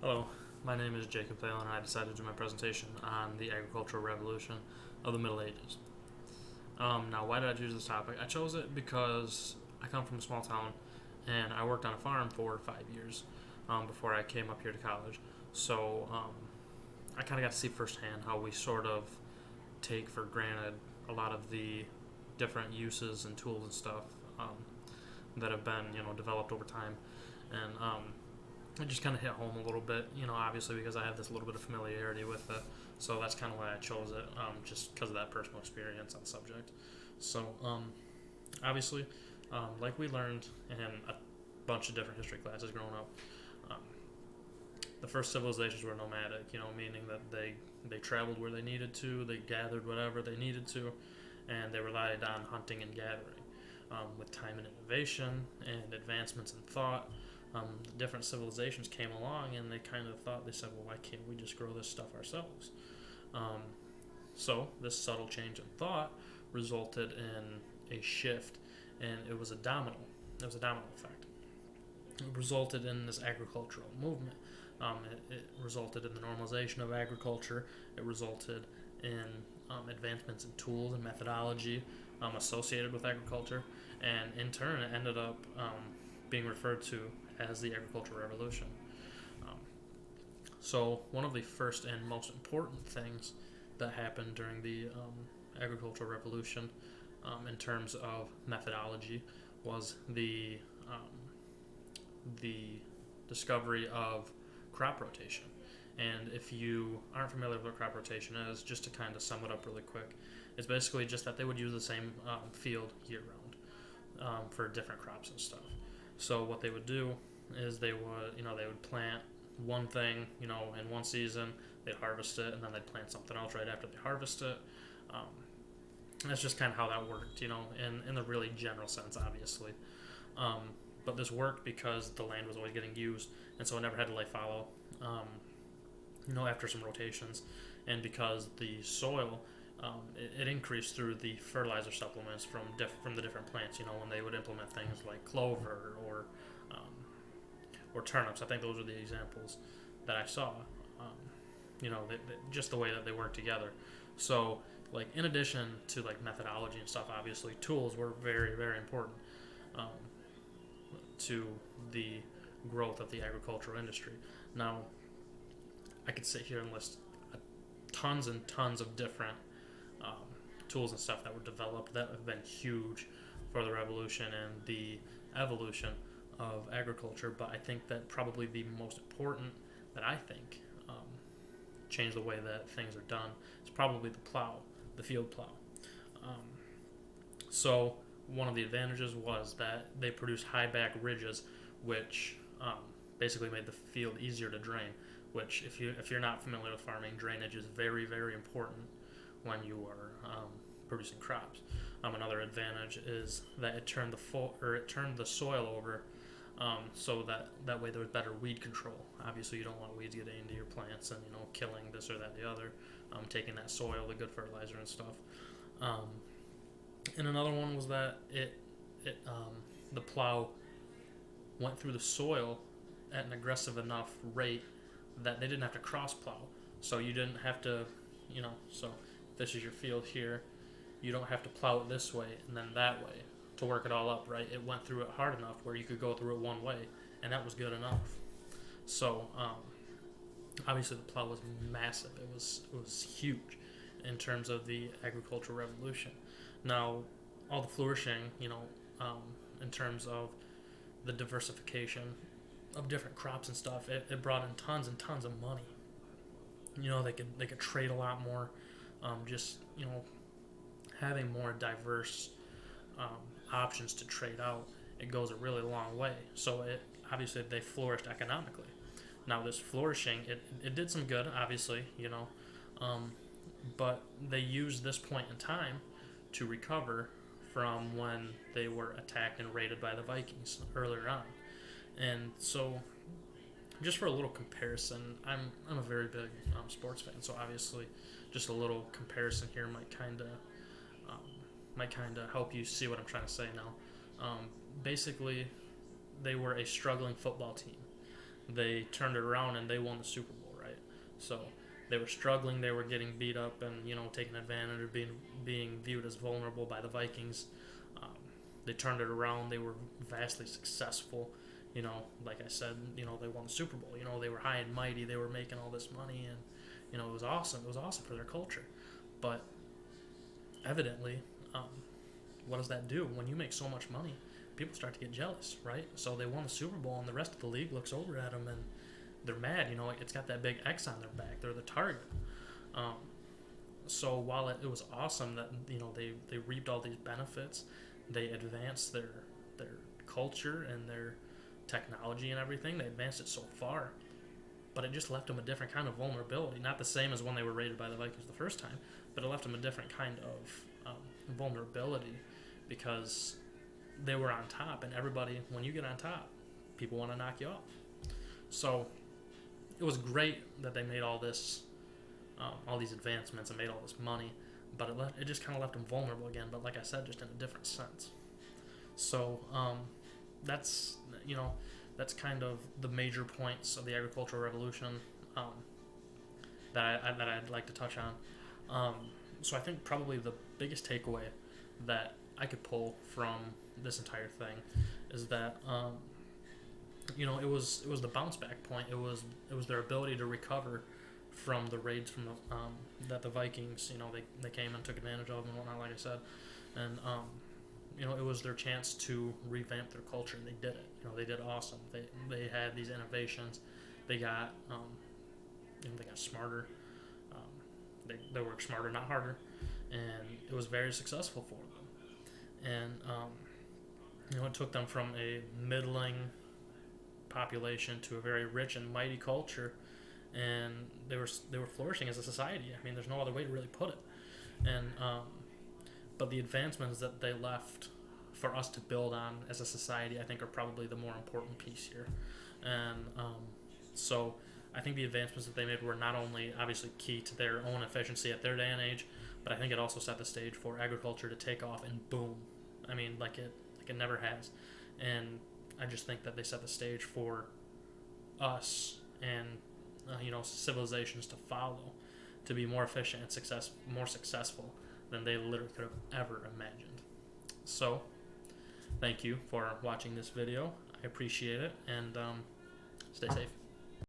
Hello, my name is Jacob Thelen, and I decided to do my presentation on the agricultural revolution of the Middle Ages. Now, why did I choose this topic? I chose it because I come from a small town, and I worked on a farm for 5 years before I came up here to college. So I kind of got to see firsthand how we sort of take for granted a lot of the different uses and tools and stuff that have been, developed over time, and it just kind of hit home a little bit, obviously because I have this little bit of familiarity with it. So that's kind of why I chose it, just because of that personal experience on the subject. So, obviously, like we learned in a bunch of different history classes growing up, um, the first civilizations were nomadic, meaning that they traveled where they needed to, they gathered whatever they needed to, and they relied on hunting and gathering. With time and innovation and advancements in thought, different civilizations came along and they kind of thought, they said, well, why can't we just grow this stuff ourselves? Um, so this subtle change in thought resulted in a shift, and it was a domino. It was a domino effect. It resulted in this agricultural movement. It resulted in the normalization of agriculture. It resulted in advancements in tools and methodology associated with agriculture, and in turn, it ended up being referred to as the agricultural revolution. Um, so, one of the first and most important things that happened during the agricultural revolution, in terms of methodology, was the discovery of crop rotation. And if you aren't familiar with what crop rotation is, just to kind of sum it up really quick, it's basically just that they would use the same field year round for different crops and stuff. So what they would do is they would plant one thing, in one season, they'd harvest it, and then they'd plant something else right after they harvest it. Um, that's just kind of how that worked, in the really general sense, obviously. But this worked because the land was always getting used, and so it never had to lay fallow, after some rotations, and because the soil, it increased through the fertilizer supplements from the different plants. When they would implement things like clover or turnips. I think those are the examples that I saw. Just the way that they work together. So, like, in addition to like methodology and stuff, obviously tools were very, very important to the growth of the agricultural industry. Now, I could sit here and list tons and tons of different tools and stuff that were developed that have been huge for the revolution and the evolution of agriculture, but I think that probably the most important that I think changed the way that things are done is probably the plow, the field plow. So one of the advantages was that they produced high back ridges, which basically made the field easier to drain. Which, if you're not familiar with farming, drainage is very, very important when you are producing crops. Another advantage is that it turned the soil over, so that way there was better weed control. Obviously, you don't want weeds getting into your plants and killing this or that, the other, taking that soil, the good fertilizer and stuff. And another one was that the plow went through the soil at an aggressive enough rate that they didn't have to cross plow. So you didn't have to, so if this is your field here, you don't have to plow it this way and then that way to work it all up, right? It went through it hard enough where you could go through it one way, and that was good enough. So obviously the plow was massive. It was huge in terms of the agricultural revolution. Now, all the flourishing, in terms of the diversification of different crops and stuff, it brought in tons and tons of money. They could trade a lot more. Having more diverse options to trade out, it goes a really long way. So obviously they flourished economically. Now this flourishing, it did some good, obviously, but they used this point in time to recover from when they were attacked and raided by the Vikings earlier on. And so, just for a little comparison, I'm a very big sports fan, so obviously, just a little comparison here might kind of help you see what I'm trying to say now. Basically, they were a struggling football team they turned it around and they won the Super Bowl, right? So they were struggling, they were getting beat up and taken advantage of, being viewed as vulnerable by the Vikings. Um, they turned it around. They were vastly successful. Like I said, they won the Super Bowl. They were high and mighty. They were making all this money, and it was awesome. It was awesome for their culture. But evidently, what does that do when you make so much money? People start to get jealous, right? So they won the Super Bowl, and the rest of the league looks over at them and they're mad. It's got that big X on their back. They're the target. So while it was awesome that they reaped all these benefits, they advanced their culture and their technology and everything. They advanced it so far, but it just left them a different kind of vulnerability. Not the same as when they were raided by the Vikings the first time, but it left them a different kind of vulnerability because they were on top, and everybody, when you get on top, people want to knock you off. So it was great that they made all these advancements and made all this money, but it just kind of left them vulnerable again. But like I said, just in a different sense. So that's kind of the major points of the agricultural revolution that I'd like to touch on. So I think probably the biggest takeaway that I could pull from this entire thing is that it was the bounce back point. It was their ability to recover from the raids from that the Vikings they came and took advantage of and whatnot, like I said, and it was their chance to revamp their culture, and they did it. They did awesome. They had these innovations. They got they got smarter. They worked smarter, not harder, and it was very successful for them. And it took them from a middling population to a very rich and mighty culture, and they were flourishing as a society. I mean, there's no other way to really put it. And but the advancements that they left for us to build on as a society, I think, are probably the more important piece here. And so I think the advancements that they made were not only obviously key to their own efficiency at their day and age, but I think it also set the stage for agriculture to take off and boom. I mean, like it never has. And I just think that they set the stage for us and civilizations to follow, to be more efficient and more successful than they literally could have ever imagined. So, thank you for watching this video. I appreciate it, and stay safe.